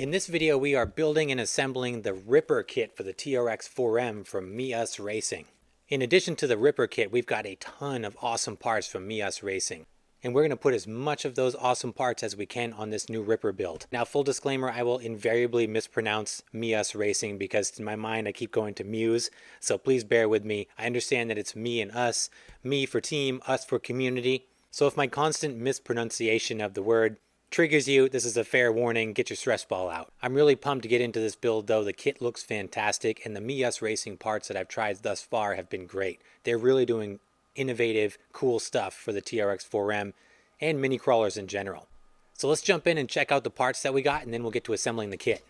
In this video, we are building and assembling the Ripper kit for the TRX4M from Meus Racing. In addition to the Ripper kit, we've got a ton of awesome parts from Meus Racing. And we're going to put as much of those awesome parts as we can on this new Ripper build. Now, full disclaimer, I will invariably mispronounce Meus Racing because in my mind I keep going to Muse, so please bear with me. I understand that it's me and us, me for team, us for community. So if my constant mispronunciation of the word triggers you, this is a fair warning. Get your stress ball out. I'm really pumped to get into this build though. The kit looks fantastic and the Meus Racing parts that I've tried thus far have been great. They're really doing innovative, cool stuff for the TRX4M and mini crawlers in general. So let's jump in and check out the parts that we got and then we'll get to assembling the kit.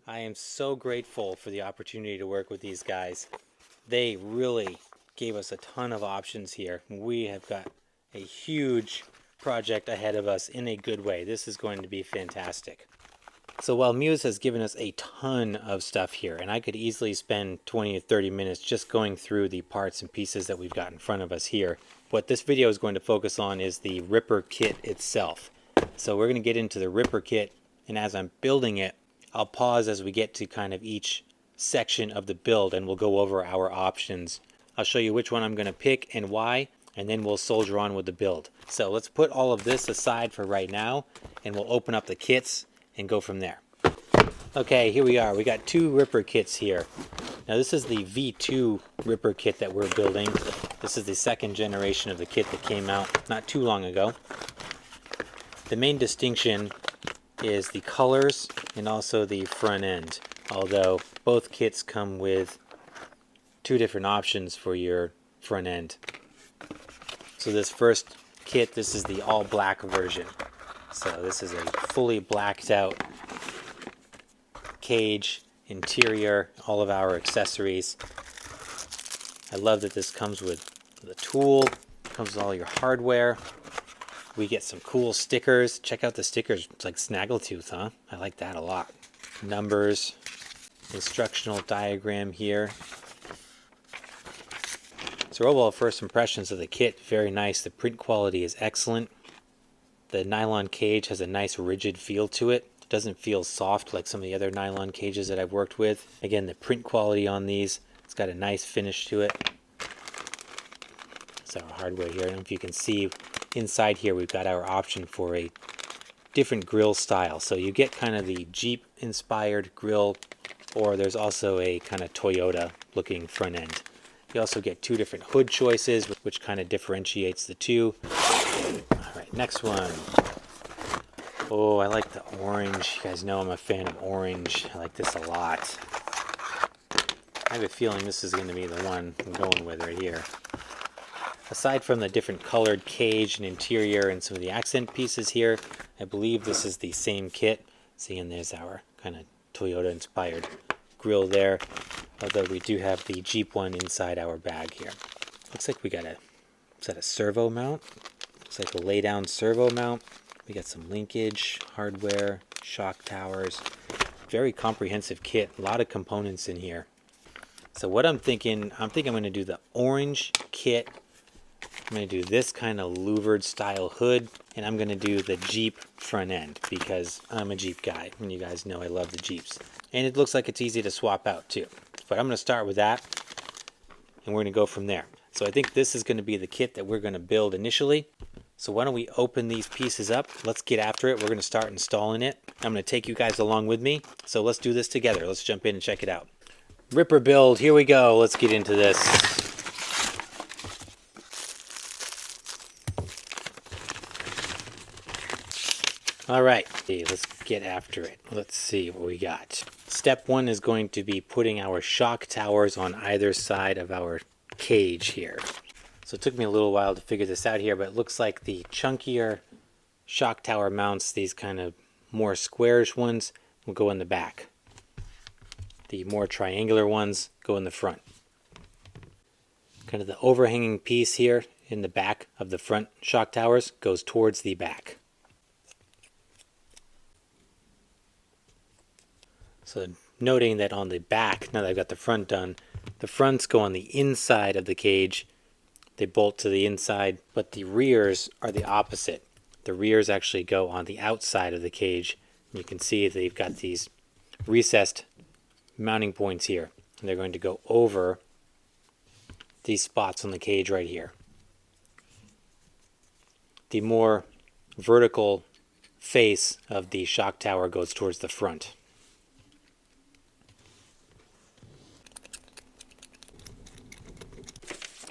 I am so grateful for the opportunity to work with these guys. They really gave us a ton of options here. We have got a huge project ahead of us in a good way. This is going to be fantastic. So while Muse has given us a ton of stuff here, and I could easily spend 20 to 30 minutes just going through the parts and pieces that we've got in front of us here, what this video is going to focus on is the Ripper kit itself. So we're going to get into the Ripper kit, and as I'm building it, I'll pause as we get to kind of each section of the build and we'll go over our options. I'll show you which one I'm going to pick and why, and then we'll soldier on with the build. So let's put all of this aside for right now, and we'll open up the kits and go from there. Okay, here we are. We got two Ripper kits here. Now this is the V2 Ripper kit that we're building. This is the second generation of the kit that came out not too long ago. The main distinction is the colors and also the front end, although both kits come with two different options for your front end. So this first kit, this is the all black version. So this is a fully blacked out cage, interior, all of our accessories. I love that this comes with the tool, comes with all your hardware. We get some cool stickers. Check out the stickers. It's like snaggletooth, huh? I like that a lot. Numbers, instructional diagram here. So overall first impressions of the kit, very nice. The print quality is excellent. The nylon cage has a nice rigid feel to it. It doesn't feel soft like some of the other nylon cages that I've worked with. Again, the print quality on these, it's got a nice finish to it. That's our hardware here. I don't know if you can see inside here we've got our option for a different grill style. So you get kind of the Jeep inspired grill, or there's also a kind of Toyota looking front end. You also get two different hood choices, which kind of differentiates the two. All right, next one. Oh, I like the orange. You guys know I'm a fan of orange. I like this a lot. I have a feeling this is going to be the one I'm going with right here. Aside from the different colored cage and interior and some of the accent pieces here, I believe this is the same kit. See, and there's our kind of Toyota inspired grill there. Although we do have the Jeep one inside our bag here. Looks like we got a, is that a servo mount? Looks like a lay down servo mount. We got some linkage, hardware, shock towers. Very comprehensive kit, a lot of components in here. So what I'm thinking I'm going to do the orange kit. I'm going to do this kind of louvered style hood, and I'm going to do the Jeep front end because I'm a Jeep guy, and you guys know I love the Jeeps. And it looks like it's easy to swap out too. But I'm going to start with that, and we're going to go from there. So I think this is going to be the kit that we're going to build initially. So why don't we open these pieces up? Let's get after it. We're going to start installing it. I'm going to take you guys along with me. So let's do this together. Let's jump in and check it out. Ripper build, here we go. Let's get into this. All right, let's get after it. Let's see what we got. Step one is going to be putting our shock towers on either side of our cage here. So it took me a little while to figure this out here, but it looks like the chunkier shock tower mounts, these kind of more squarish ones, will go in the back. The more triangular ones go in the front. Kind of the overhanging piece here in the back of the front shock towers goes towards the back. So noting that on the back, now that I've got the front done, the fronts go on the inside of the cage They bolt to the inside, but the rears are the opposite. The rears actually go on the outside of the cage. You can see they've got these recessed mounting points here, and they're going to go over these spots on the cage right here. The more vertical face of the shock tower goes towards the front.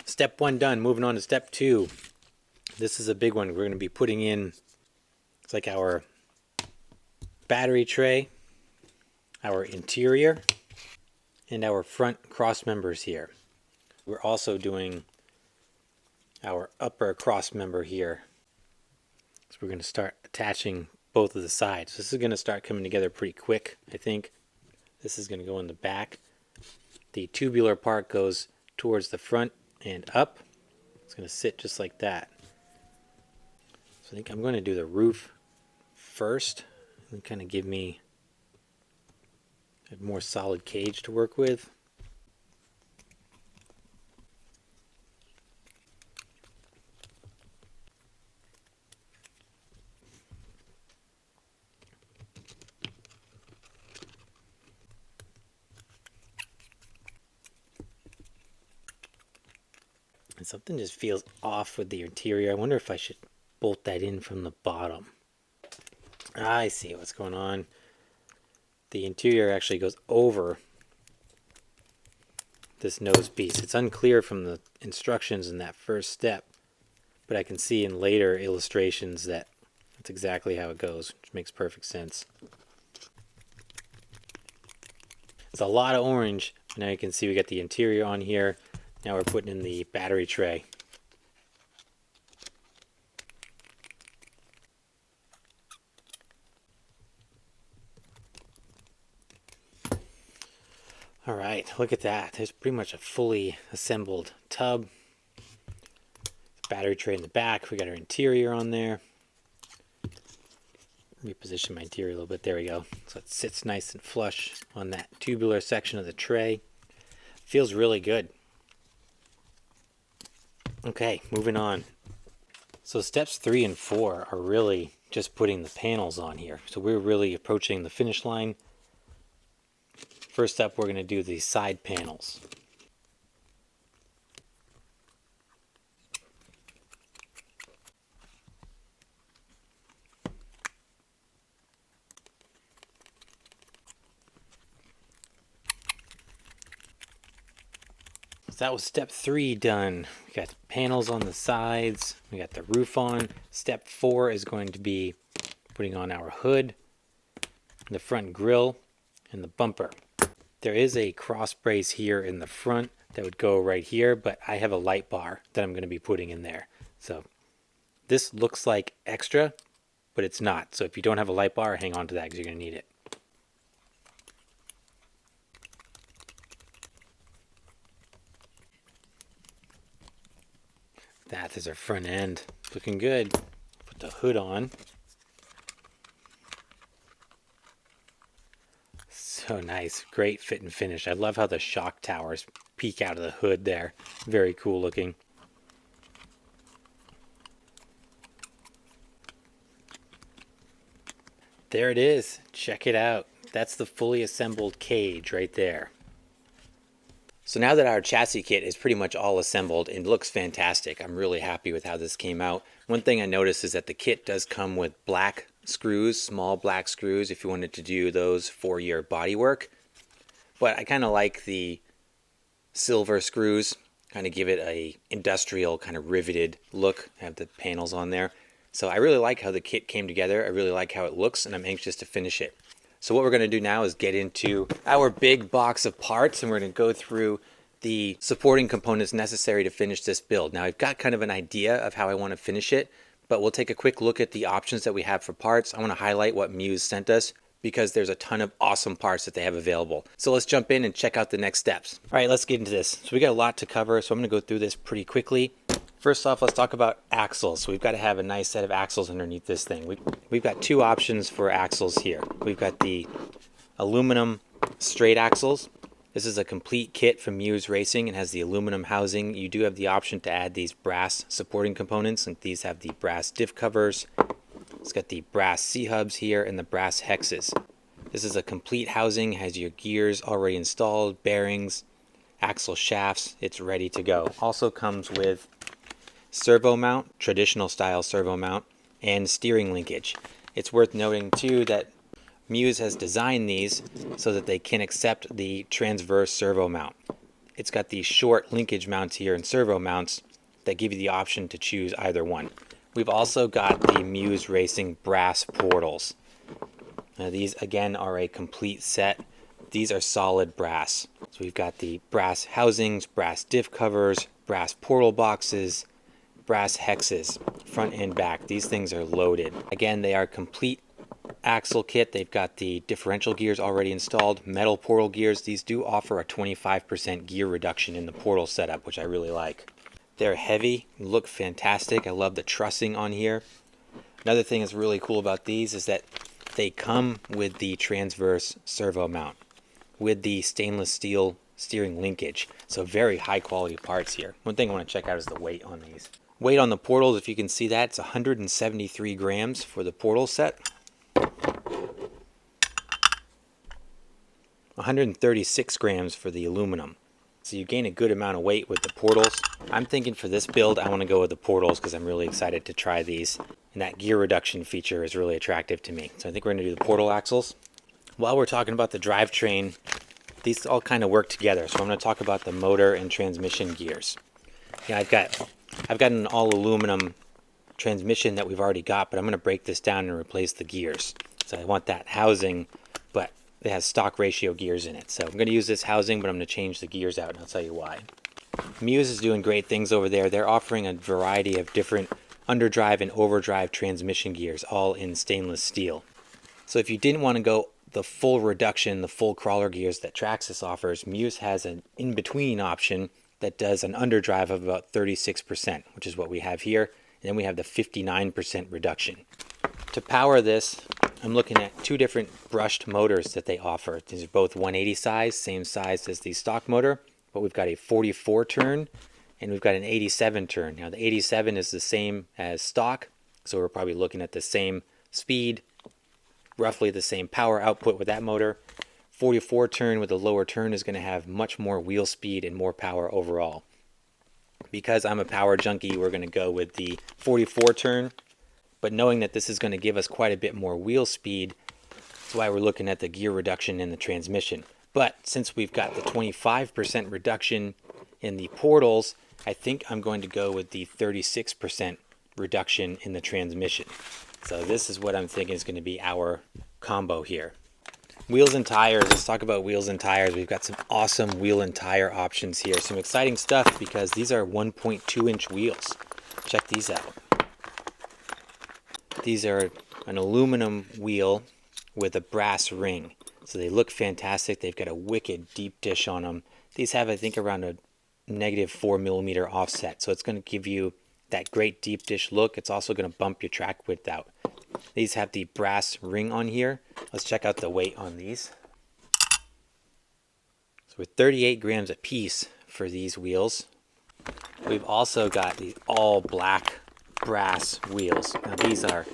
Step 1 done. Moving on to step 2. This is a big one. We're going to be putting in, it's like our battery tray, our interior, and our front cross members here. We're also doing our upper cross member here. So we're going to start attaching both of the sides. This is going to start coming together pretty quick, I think. This is going to go in the back. The tubular part goes towards the front and up. It's going to sit just like that. So I think I'm going to do the roof first and kind of give me a more solid cage to work with. And something just feels off with the interior. I wonder if I should bolt that in from the bottom. I see what's going on. The interior actually goes over this nose piece. It's unclear from the instructions in that first step, but I can see in later illustrations that that's exactly how it goes, which makes perfect sense. It's a lot of orange. Now you can see we got the interior on here. Now we're putting in the battery tray. All right, look at that. There's pretty much a fully assembled tub. Battery tray in the back. We got our interior on there. Reposition my interior a little bit. There we go. So it sits nice and flush on that tubular section of the tray. Feels really good. Okay, moving on. So steps 3 and 4 are really just putting the panels on here. So we're really approaching the finish line. First up, we're going to do the side panels. So that was step 3 done. We got panels on the sides. We got the roof on. Step 4 is going to be putting on our hood, the front grille, and the bumper. There is a cross brace here in the front that would go right here, but I have a light bar that I'm going to be putting in there. So this looks like extra, but it's not. So if you don't have a light bar, hang on to that because you're going to need it. That is our front end. Looking good. Put the hood on. So nice. Great fit and finish. I love how the shock towers peek out of the hood there. Very cool looking. There it is. Check it out. That's the fully assembled cage right there. So now that our chassis kit is pretty much all assembled and looks fantastic, I'm really happy with how this came out. One thing I noticed is that the kit does come with black screws, small black screws, if you wanted to do those for your bodywork. But I kind of like the silver screws, kind of give it a industrial kind of riveted look, have the panels on there. So I really like how the kit came together. I really like how it looks, and I'm anxious to finish it. So what we're going to do now is get into our big box of parts, and we're going to go through the supporting components necessary to finish this build. Now I've got kind of an idea of how I want to finish it, but we'll take a quick look at the options that we have for parts. I want to highlight what Mews sent us because there's a ton of awesome parts that they have available. So let's jump in and check out the next steps. All right, let's get into this. So we got a lot to cover, so I'm going to go through this pretty quickly. First off, let's talk about axles. So we've got to have a nice set of axles underneath this thing. We've got two options for axles here. We've got the aluminum straight axles, This is a complete kit from Meus Racing. It has the aluminum housing. You do have the option to add these brass supporting components, and these have the brass diff covers. It's got the brass C-hubs here and the brass hexes. This is a complete housing, has your gears already installed, bearings, axle shafts. It's ready to go. Also comes with servo mount, traditional style servo mount, and steering linkage. It's worth noting too that Meus has designed these so that they can accept the transverse servo mount. It's got these short linkage mounts here and servo mounts that give you the option to choose either one. We've also got the Meus Racing brass portals. Now these again are a complete set. These are solid brass. So we've got the brass housings, brass diff covers, brass portal boxes, brass hexes, front and back. These things are loaded. Again, they are complete axle kit. They've got the differential gears already installed, metal portal gears. These do offer a 25% gear reduction in the portal setup, which I really like. They're heavy, look fantastic. I love the trussing on here. Another thing that's really cool about these is that they come with the transverse servo mount with the stainless steel steering linkage. So very high quality parts here. One thing I want to check out is the weight on these. Weight on the portals, if you can see that, it's 173 grams for the portal set. 136 grams for the aluminum. So you gain a good amount of weight with the portals. I'm thinking for this build, I want to go with the portals because I'm really excited to try these. And that gear reduction feature is really attractive to me. So I think we're going to do the portal axles. While we're talking about the drivetrain, these all kind of work together. So I'm going to talk about the motor and transmission gears. Yeah, I've got an all aluminum transmission that we've already got, but I'm going to break this down and replace the gears. So I want that housing, but it has stock ratio gears in it. So I'm going to use this housing, but I'm going to change the gears out, and I'll tell you why. Meus is doing great things over there. They're offering a variety of different underdrive and overdrive transmission gears, all in stainless steel. So if you didn't want to go the full reduction, the full crawler gears that Traxxas offers, Meus has an in-between option that does an underdrive of about 36%, which is what we have here. And then we have the 59% reduction. To power this, I'm looking at two different brushed motors that they offer. These are both 180 size, same size as the stock motor, but we've got a 44 turn and we've got an 87 turn. Now the 87 is the same as stock, so we're probably looking at the same speed, roughly the same power output with that motor. 44 turn with a lower turn is going to have much more wheel speed and more power overall. Because I'm a power junkie, we're going to go with the 44 turn, but knowing that this is going to give us quite a bit more wheel speed, that's why we're looking at the gear reduction in the transmission. But since we've got the 25% reduction in the portals, I think I'm going to go with the 36% reduction in the transmission. So this is what I'm thinking is going to be our combo here. Wheels and tires. Let's talk about wheels and tires. We've got some awesome wheel and tire options here. Some exciting stuff because these are 1.2-inch wheels. Check these out. These are an aluminum wheel with a brass ring. So they look fantastic. They've got a wicked deep dish on them. These have, I think, around a -4mm offset. So it's going to give you that great deep dish look. It's also going to bump your track width out. These have the brass ring on here. Let's check out the weight on these. So we're 38 grams a piece for these wheels. We've also got the all black brass wheels. Now these are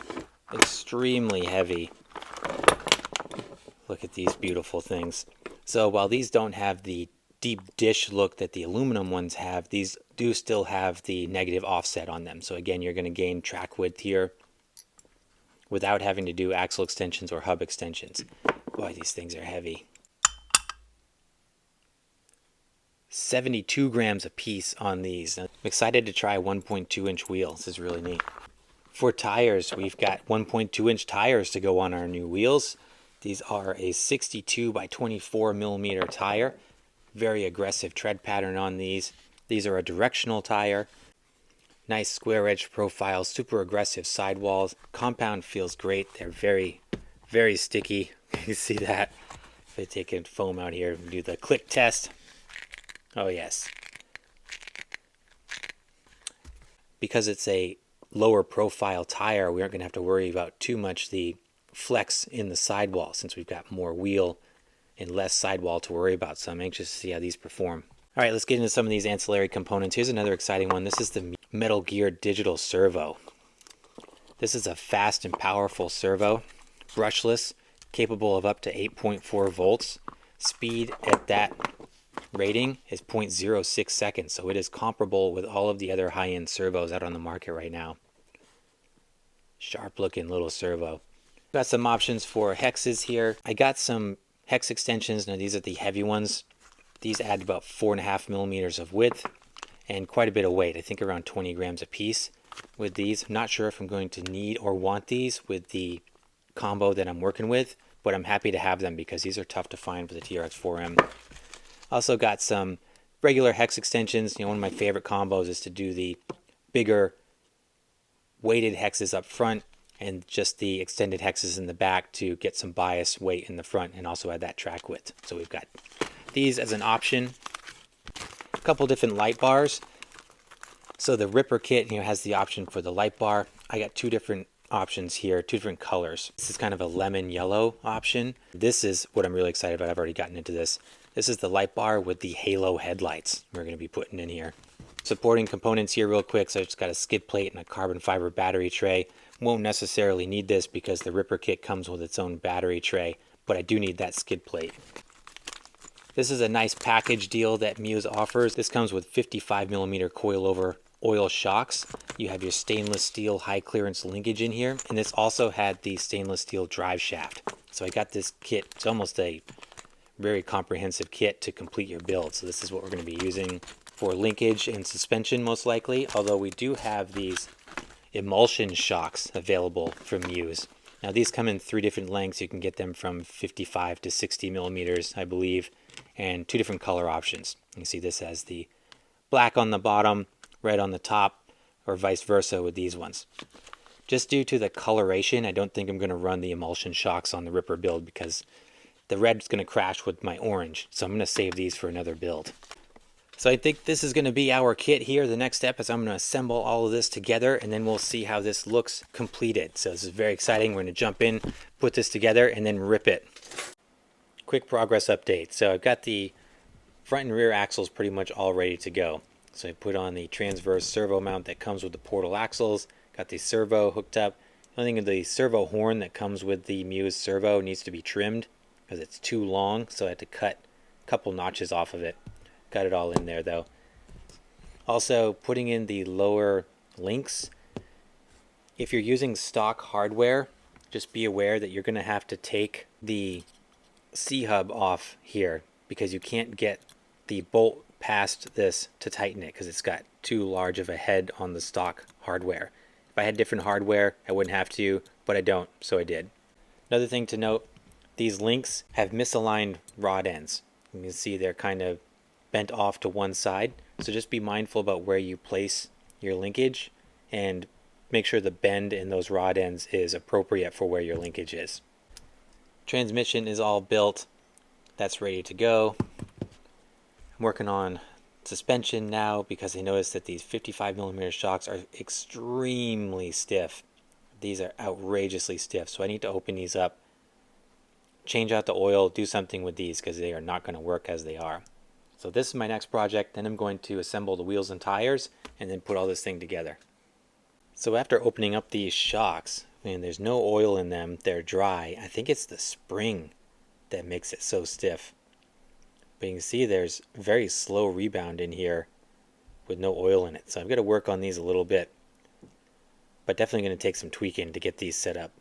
extremely heavy. Look at these beautiful things. So while these don't have the deep dish look that the aluminum ones have, these do still have the negative offset on them. So again, you're going to gain track width here without having to do axle extensions or hub extensions. Boy, these things are heavy. 72 grams a piece on these. I'm excited to try 1.2-inch wheels. This is really neat. For tires, we've got 1.2-inch tires to go on our new wheels. These are a 62 by 24mm tire. Very aggressive tread pattern on these. These are a directional tire. Nice square edge profile, super aggressive sidewalls. Compound feels great. They're very, very sticky. You can see that. If I take a foam out here and do the click test. Oh yes. Because it's a lower profile tire, we aren't going to have to worry about too much the flex in the sidewall since we've got more wheel and less sidewall to worry about. So I'm anxious to see how these perform. All right, let's get into some of these ancillary components. Here's another exciting one. This is the Metal Gear Digital Servo. This is a fast and powerful servo, brushless, capable of up to 8.4 volts. Speed at that rating is 0.06 seconds, so it is comparable with all of the other high-end servos out on the market right now. Sharp looking little servo. Got some options for hexes here. I got some hex extensions. Now these are the heavy ones. These add about 4.5 millimeters of width and quite a bit of weight. I think around 20 grams a piece with these. I'm not sure if I'm going to need or want these with the combo that I'm working with, but I'm happy to have them because these are tough to find for the TRX4M. Also got some regular hex extensions. One of my favorite combos is to do the bigger weighted hexes up front and just the extended hexes in the back to get some bias weight in the front and also add that track width. So we've got these as an option. A couple different light bars. So the Ripper kit has the option for the light bar. I got two different options here, two different colors. This is kind of a lemon yellow option. This is what I'm really excited about. I've already gotten into this. This is the light bar with the halo headlights we're going to be putting in here. Supporting components here real quick. So I just got a skid plate and a carbon fiber battery tray. Won't necessarily need this because the Ripper kit comes with its own battery tray, but I do need that skid plate. This is a nice package deal that Meus offers. This comes with 55 millimeter coilover oil shocks. You have your stainless steel high clearance linkage in here, and this also had the stainless steel drive shaft. So I got this kit. It's almost a very comprehensive kit to complete your build. So this is what we're going to be using for linkage and suspension most likely, although we do have these emulsion shocks available from Meus. Now these come in 3 different lengths. You can get them from 55 to 60 millimeters, I believe, and 2 different color options. You can see this has the black on the bottom, red on the top, or vice versa with these ones. Just due to the coloration, I don't think I'm going to run the emulsion shocks on the Ripper build because the red's going to crash with my orange. So I'm going to save these for another build. So I think this is going to be our kit here. The next step is I'm going to assemble all of this together and then we'll see how this looks completed. So this is very exciting. We're going to jump in, put this together, and then rip it. Quick progress update. So I've got the front and rear axles pretty much all ready to go. So I put on the transverse servo mount that comes with the portal axles. Got the servo hooked up. The only thing is the servo horn that comes with the Meus servo needs to be trimmed because it's too long. So I had to cut a couple notches off of it. Got it all in there though. Also putting in the lower links. If you're using stock hardware, just be aware that you're going to have to take the C-hub off here because you can't get the bolt past this to tighten it because it's got too large of a head on the stock hardware. If I had different hardware, I wouldn't have to, but I don't, so I did. Another thing to note, these links have misaligned rod ends. You can see they're kind of bent off to one side, so just be mindful about where you place your linkage and make sure the bend in those rod ends is appropriate for where your linkage is. Transmission is all built. That's ready to go. I'm working on suspension now because I noticed that these 55 millimeter shocks are extremely stiff. These are outrageously stiff, so I need to open these up, change out the oil, do something with these because they are not going to work as they are. So this is my next project. Then I'm going to assemble the wheels and tires and then put all this thing together. So after opening up these shocks, and there's no oil in them, they're dry. I think it's the spring that makes it so stiff. But you can see there's very slow rebound in here with no oil in it. So I've got to work on these a little bit. But definitely going to take some tweaking to get these set up.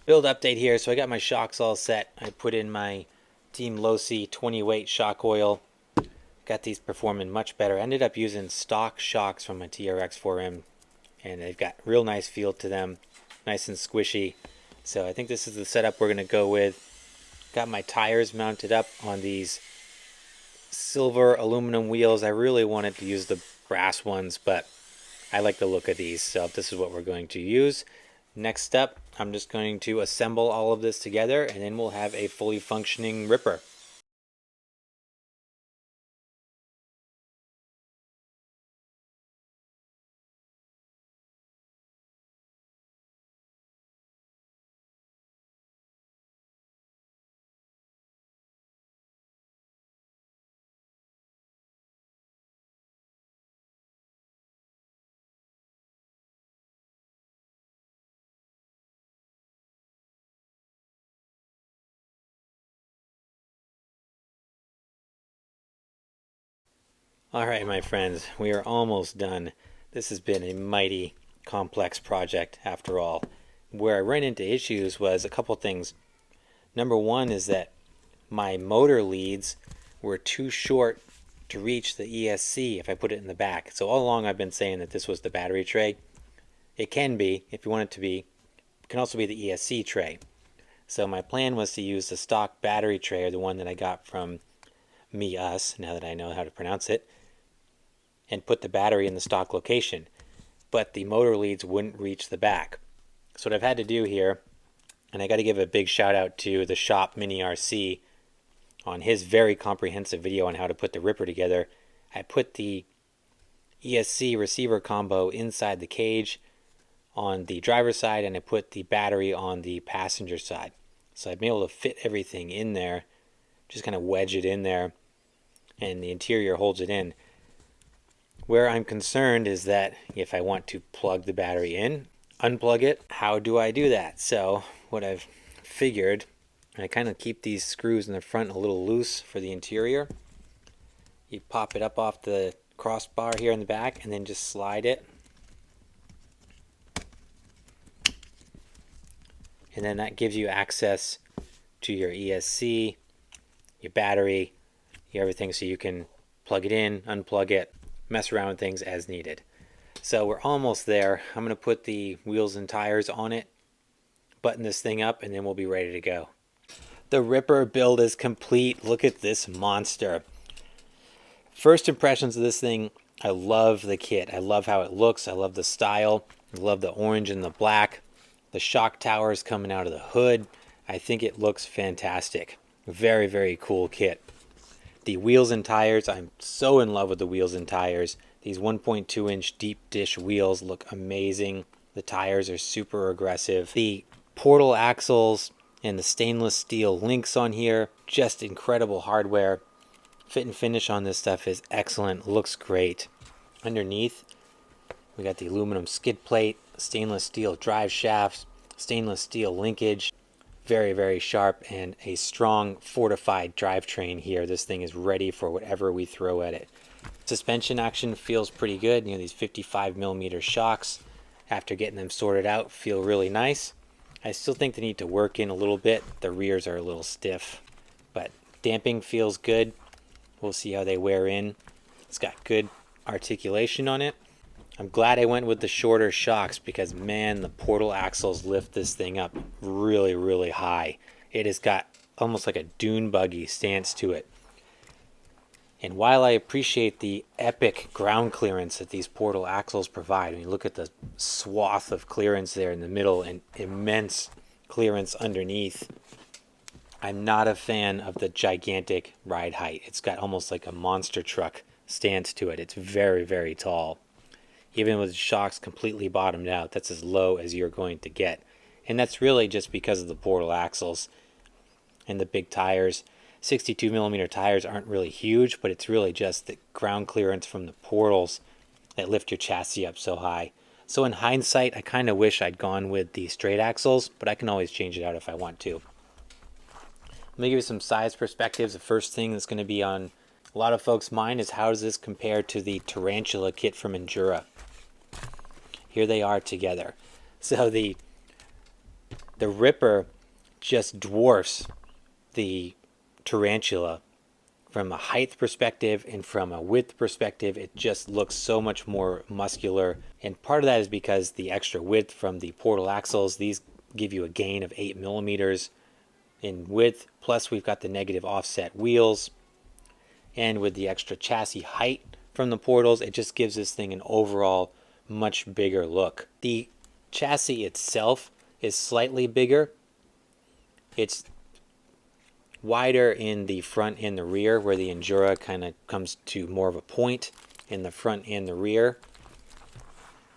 Build update here. So I got my shocks all set. I put in my Team Losi 20 weight shock oil. Got these performing much better. I ended up using stock shocks from my TRX4M. And they've got real nice feel to them. Nice and squishy. So I think this is the setup we're going to go with. Got my tires mounted up on these silver aluminum wheels. I really wanted to use the brass ones, but I like the look of these, so this is what we're going to use. Next step, I'm just going to assemble all of this together and then we'll have a fully functioning Ripper. Alright, my friends, we are almost done. This has been a mighty complex project after all. Where I ran into issues was a couple things. Number one is that my motor leads were too short to reach the ESC if I put it in the back. So all along I've been saying that this was the battery tray. It can be, if you want it to be. It can also be the ESC tray. So my plan was to use the stock battery tray, or the one that I got from us, now that I know how to pronounce it, and put the battery in the stock location. But the motor leads wouldn't reach the back. So what I've had to do here, and I got to give a big shout out to the shop Mini RC on his very comprehensive video on how to put the Ripper together. I put the ESC receiver combo inside the cage on the driver's side, and I put the battery on the passenger side. So I've been able to fit everything in there, just kind of wedge it in there, and the interior holds it in. Where I'm concerned is that if I want to plug the battery in, unplug it, how do I do that? So what I've figured, I kind of keep these screws in the front a little loose for the interior. You pop it up off the crossbar here in the back and then just slide it. And then that gives you access to your ESC, your battery, everything, so you can plug it in, unplug it, mess around with things as needed. So we're almost there. I'm going to put the wheels and tires on it, button this thing up, and then we'll be ready to go. The Ripper build is complete. Look at this monster. First impressions of this thing, I love the kit. I love how it looks. I love the style. I love the orange and the black. The shock towers coming out of the hood. I think it looks fantastic. Very, very cool kit. The wheels and tires, I'm so in love with the wheels and tires. These 1.2 inch deep dish wheels look amazing. The tires are super aggressive. The portal axles and the stainless steel links on here, just incredible hardware. Fit and finish on this stuff is excellent, looks great. Underneath, we got the aluminum skid plate, stainless steel drive shafts, stainless steel linkage. Very, very sharp, and a strong fortified drivetrain here. This thing is ready for whatever we throw at it. Suspension action feels pretty good. You know, these 55mm shocks, after getting them sorted out, feel really nice. I still think they need to work in a little bit. The rears are a little stiff, but damping feels good. We'll see how they wear in. It's got good articulation on it. I'm glad I went with the shorter shocks because, man, the portal axles lift this thing up really, really high. It has got almost like a dune buggy stance to it. And while I appreciate the epic ground clearance that these portal axles provide, I mean, look at the swath of clearance there in the middle and immense clearance underneath, I'm not a fan of the gigantic ride height. It's got almost like a monster truck stance to it. It's very, very tall. Even with shocks completely bottomed out, that's as low as you're going to get. And that's really just because of the portal axles and the big tires. 62mm tires aren't really huge, but it's really just the ground clearance from the portals that lift your chassis up so high. So in hindsight, I kind of wish I'd gone with the straight axles, but I can always change it out if I want to. Let me give you some size perspectives. The first thing that's going to be on a lot of folks' mind is, how does this compare to the Tarantula kit from Endura? Here they are together. So the Ripper just dwarfs the Tarantula from a height perspective, and from a width perspective it just looks so much more muscular. And part of that is because the extra width from the portal axles. These give you a gain of 8mm in width, plus we've got the negative offset wheels, and with the extra chassis height from the portals, it just gives this thing an overall much bigger look. The chassis itself is slightly bigger. It's wider in the front and the rear, where the Endura kind of comes to more of a point in the front and the rear.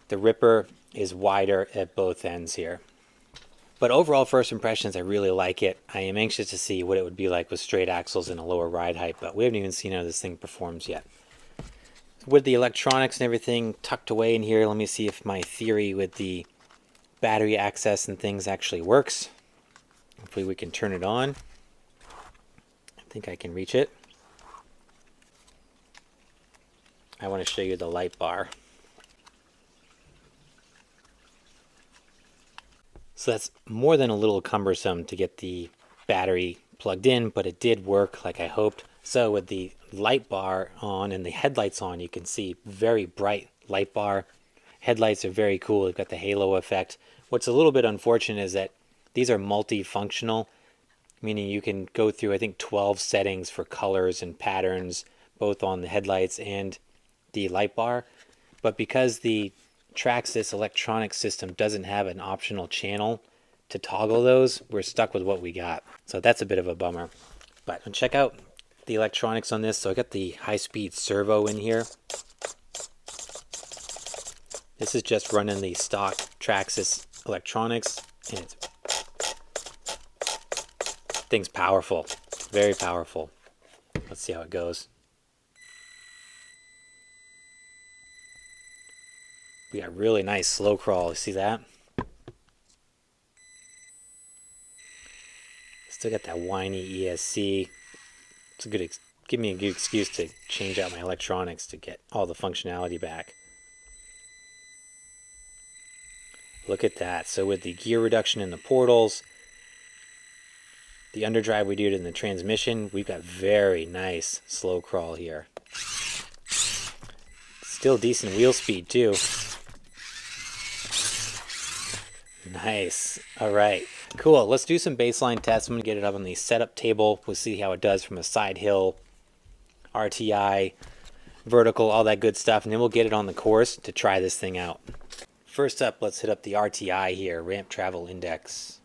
The Ripper is wider at both ends here. But overall, first impressions, I really like it. I am anxious to see what it would be like with straight axles and a lower ride height, but we haven't even seen how this thing performs yet. With the electronics and everything tucked away in here, let me see if my theory with the battery access and things actually works. Hopefully we can turn it on. I think I can reach it. I want to show you the light bar. So that's more than a little cumbersome to get the battery plugged in, but it did work like I hoped. So with the light bar on and the headlights on, you can see very bright light bar. Headlights are very cool. They've got the halo effect. What's a little bit unfortunate is that these are multifunctional, meaning you can go through, I think, 12 settings for colors and patterns, both on the headlights and the light bar. But because the Traxxas electronic system doesn't have an optional channel to toggle those, we're stuck with what we got. So that's a bit of a bummer. But check out the electronics on this. So I got the high-speed servo in here. This is just running the stock Traxxas electronics, and it's thing's powerful, very powerful. Let's see how it goes. We got really nice slow crawl. You see that? Still got that whiny ESC. It's a good, give me a good excuse to change out my electronics to get all the functionality back. Look at that. So with the gear reduction in the portals, the underdrive we did in the transmission, we've got very nice slow crawl here. Still decent wheel speed too. Nice. All right. Cool. Let's do some baseline tests. I'm going to get it up on the setup table. We'll see how it does from a side hill, RTI, vertical, all that good stuff. And then we'll get it on the course to try this thing out. First up, let's hit up the RTI here, Ramp Travel Index.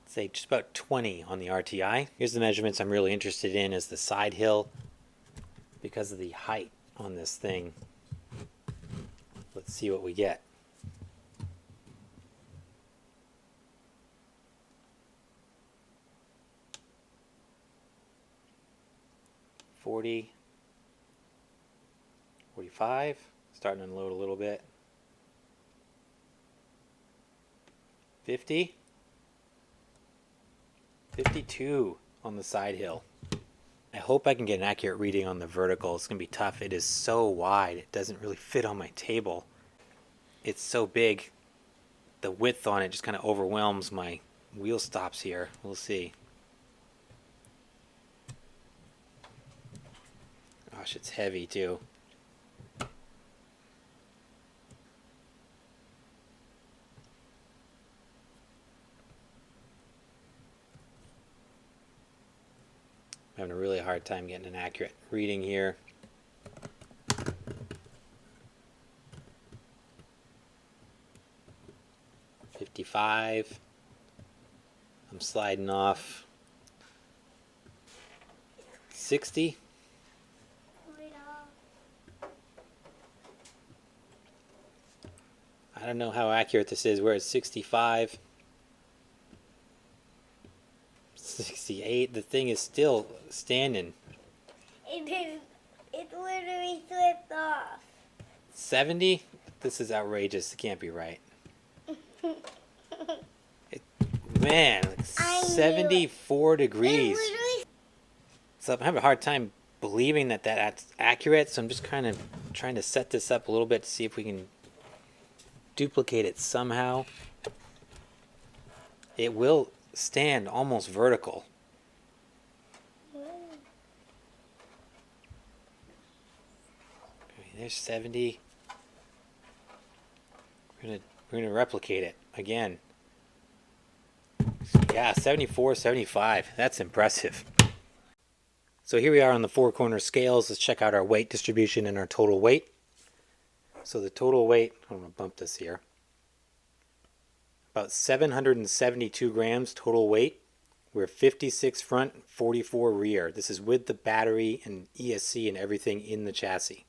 Say just about 20 on the RTI. Here's the measurements I'm really interested in is the side hill because of the height on this thing. Let's see what we get. $40, $45, starting to unload a little bit. $50, $52 on the side hill. I hope I can get an accurate reading on the vertical. It's going to be tough. It is so wide. It doesn't really fit on my table. It's so big. The width on it just kind of overwhelms my wheel stops here. We'll see. Gosh, it's heavy too. I'm having a really hard time getting an accurate reading here. $55. I'm sliding off. $60. I don't know how accurate this is. We're at 65. 68. The thing is still standing. It literally slipped off. 70? This is outrageous. It can't be right. Man, like 74 degrees. So I'm having a hard time believing that that's accurate, so I'm just kind of trying to set this up a little bit to see if we can duplicate it somehow. It will stand almost vertical. Okay, there's 70. We're gonna replicate it again. Yeah, 74, 75. That's impressive. So here we are on the four corner scales. Let's check out our weight distribution and our total weight. So the total weight, I'm going to bump this here. About 772 grams total weight. We're 56 front, 44 rear. This is with the battery and ESC and everything in the chassis.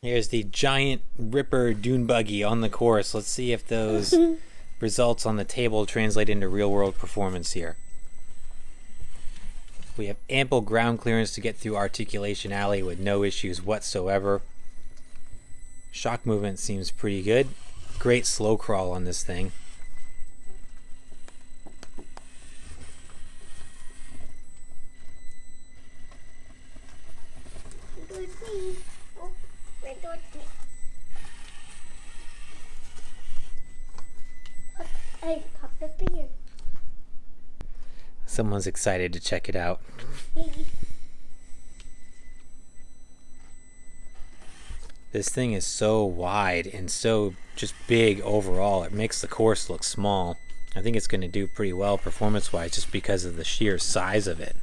Here's the giant Ripper dune buggy on the course. Let's see if those results on the table translate into real-world performance here. We have ample ground clearance to get through Articulation Alley with no issues whatsoever. Shock movement seems pretty good. Great slow crawl on this thing. Oh, wait, don't me. I popped up here. Someone's excited to check it out. This thing is so wide and so just big overall. It makes the course look small. I think it's going to do pretty well performance-wise just because of the sheer size of it.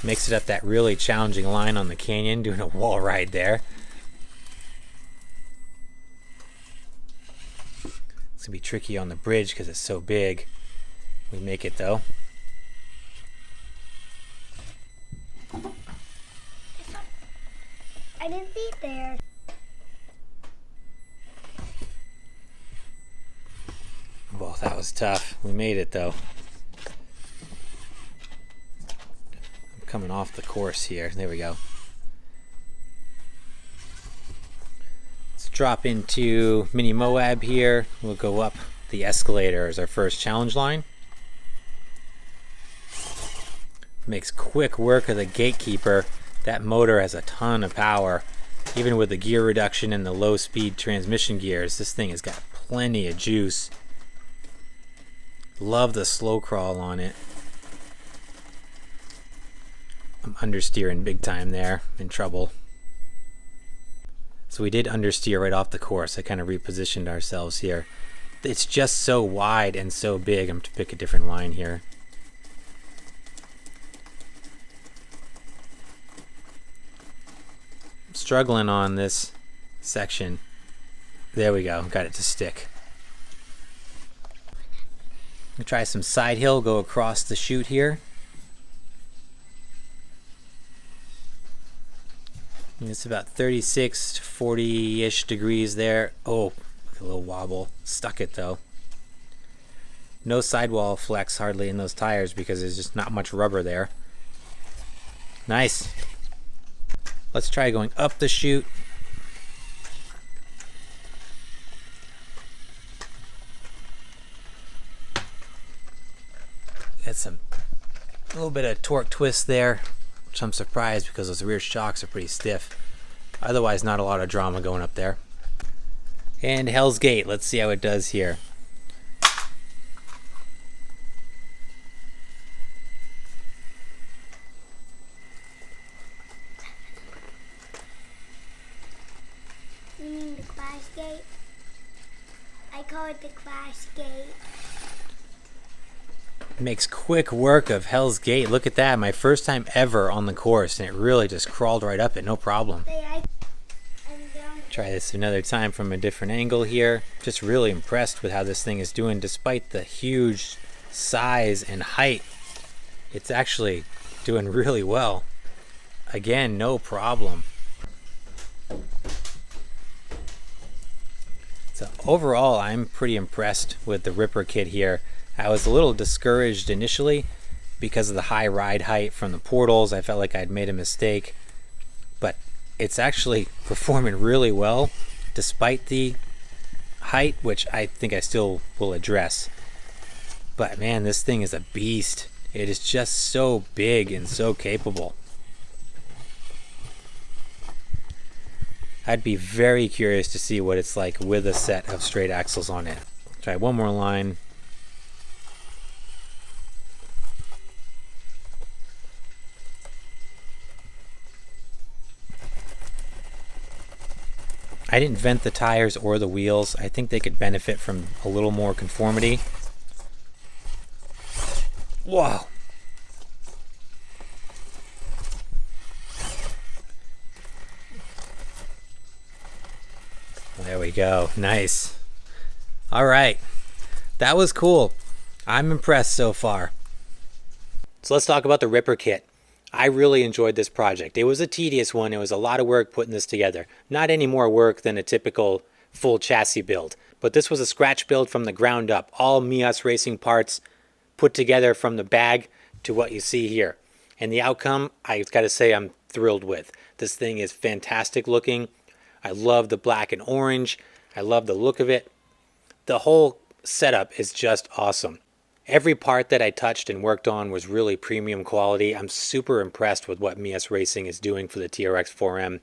Makes it up that really challenging line on the canyon, doing a wall ride there. It's gonna be tricky on the bridge because it's so big. We make it though. I didn't see it there. Well, that was tough. We made it though. Coming off the course here. There we go. Let's drop into Mini Moab here. We'll go up the escalator as our first challenge line. Makes quick work of the gatekeeper. That motor has a ton of power. Even with the gear reduction and the low speed transmission gears, this thing has got plenty of juice. Love the slow crawl on it. I'm understeering big time there, in trouble. So we did understeer right off the course. I kind of repositioned ourselves here. It's just so wide and so big. I'm going to pick a different line here. I'm struggling on this section. There we go, got it to stick. I'm going to try some side hill, go across the chute here. It's about 36 to 40-ish degrees there. Oh, a little wobble. Stuck it though. No sidewall flex hardly in those tires because there's just not much rubber there. Nice. Let's try going up the chute. Got a little bit of torque twist there. I'm surprised because those rear shocks are pretty stiff. Otherwise, not a lot of drama going up there. And Hell's Gate, let's see how it does here. You mean the crash gate? I call it the crash gate. Makes quick work of Hell's Gate. Look at that, my first time ever on the course, and it really just crawled right up it, no problem. Try this another time from a different angle here. Just really impressed with how this thing is doing despite the huge size and height. It's actually doing really well. Again, no problem. So overall, I'm pretty impressed with the Ripper kit here. I was a little discouraged initially because of the high ride height from the portals. I felt like I'd made a mistake, but it's actually performing really well despite the height, which I think I still will address. But man, this thing is a beast. It is just so big and so capable. I'd be very curious to see what it's like with a set of straight axles on it. Try one more line. I didn't vent the tires or the wheels. I think they could benefit from a little more conformity. Whoa! There we go. Nice. All right. That was cool. I'm impressed so far. So let's talk about the Ripper kit. I really enjoyed this project. It was a tedious one. It was a lot of work putting this together. Not any more work than a typical full chassis build, But this was a scratch build from the ground up. All Meus Racing parts put together from the bag to what you see here. And the outcome, I've got to say, I'm thrilled with. This thing is fantastic looking. I love the black and orange. I love the look of it. The whole setup is just awesome. Every part that I touched and worked on was really premium quality. I'm super impressed with what Meus Racing is doing for the TRX4M.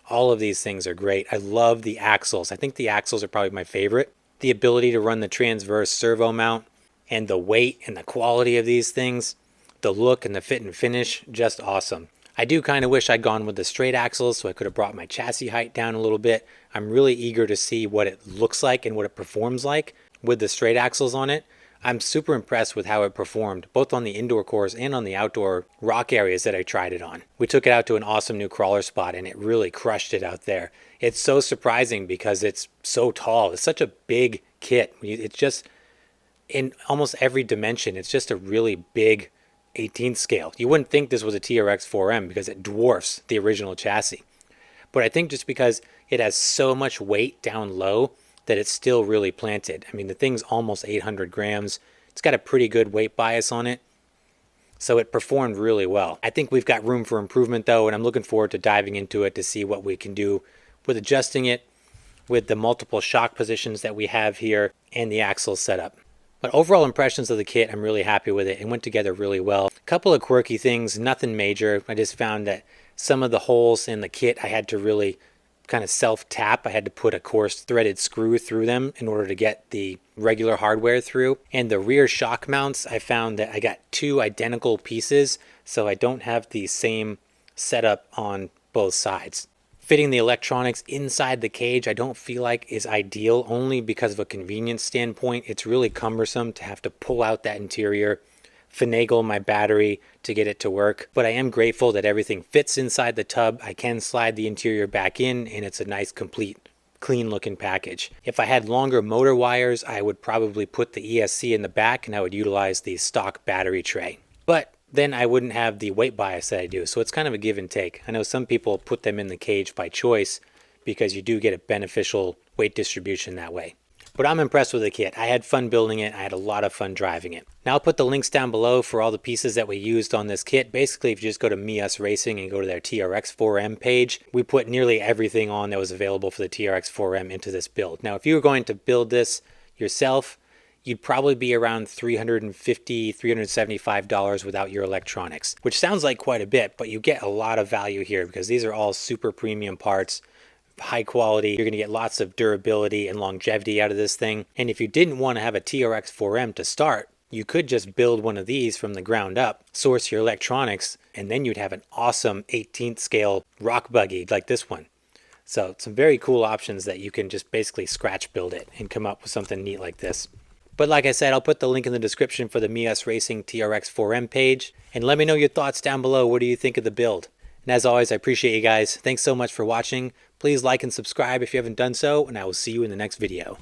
All of these things are great. I love the axles. I think the axles are probably my favorite. The ability to run the transverse servo mount and the weight and the quality of these things, the look and the fit and finish, just awesome. I do kind of wish I'd gone with the straight axles so I could have brought my chassis height down a little bit. I'm really eager to see what it looks like and what it performs like with the straight axles on it. I'm super impressed with how it performed, both on the indoor course and on the outdoor rock areas that I tried it on. We took it out to an awesome new crawler spot and it really crushed it out there. It's so surprising because it's so tall. It's such a big kit. It's just, in almost every dimension, it's just a really big 18th scale. You wouldn't think this was a TRX4M because it dwarfs the original chassis. But I think just because it has so much weight down low, that it's still really planted. I mean, the thing's almost 800 grams. It's got a pretty good weight bias on it. So it performed really well. I think we've got room for improvement though, and I'm looking forward to diving into it to see what we can do with adjusting it, with the multiple shock positions that we have here, and the axle setup. But overall impressions of the kit, I'm really happy with it. It went together really well. A couple of quirky things, nothing major. I just found that some of the holes in the kit I had to really kind of self-tap. I had to put a coarse threaded screw through them in order to get the regular hardware through. And the rear shock mounts, I found that I got two identical pieces, so I don't have the same setup on both sides. Fitting the electronics inside the cage I don't feel like is ideal, only because of a convenience standpoint. It's really cumbersome to have to pull out that interior, finagle my battery to get it to work. But I am grateful that everything fits inside the tub. I can slide the interior back in and it's a nice, complete, clean looking package. If I had longer motor wires, I would probably put the ESC in the back and I would utilize the stock battery tray. But then I wouldn't have the weight bias that I do. So it's kind of a give and take. I know some people put them in the cage by choice because you do get a beneficial weight distribution that way. But I'm impressed with the kit. I had fun building it. I had a lot of fun driving it. Now I'll put the links down below for all the pieces that we used on this kit. Basically, if you just go to Meus Racing and go to their TRX4M page, we put nearly everything on that was available for the TRX4M into this build. Now, if you were going to build this yourself, you'd probably be around $350, $375 without your electronics, which sounds like quite a bit, but you get a lot of value here because these are all super premium parts. High quality. You're going to get lots of durability and longevity out of this thing. And if you didn't want to have a TRX4M to start, you could just build one of these from the ground up, source your electronics, and then you'd have an awesome 18th scale rock buggy like this one. So some very cool options that you can just basically scratch build it and come up with something neat like this. But like I said, I'll put the link in the description for the Meus Racing TRX4M page. And let me know your thoughts down below. What do you think of the build? And as always, I appreciate you guys. Thanks so much for watching. Please like and subscribe if you haven't done so, and I will see you in the next video.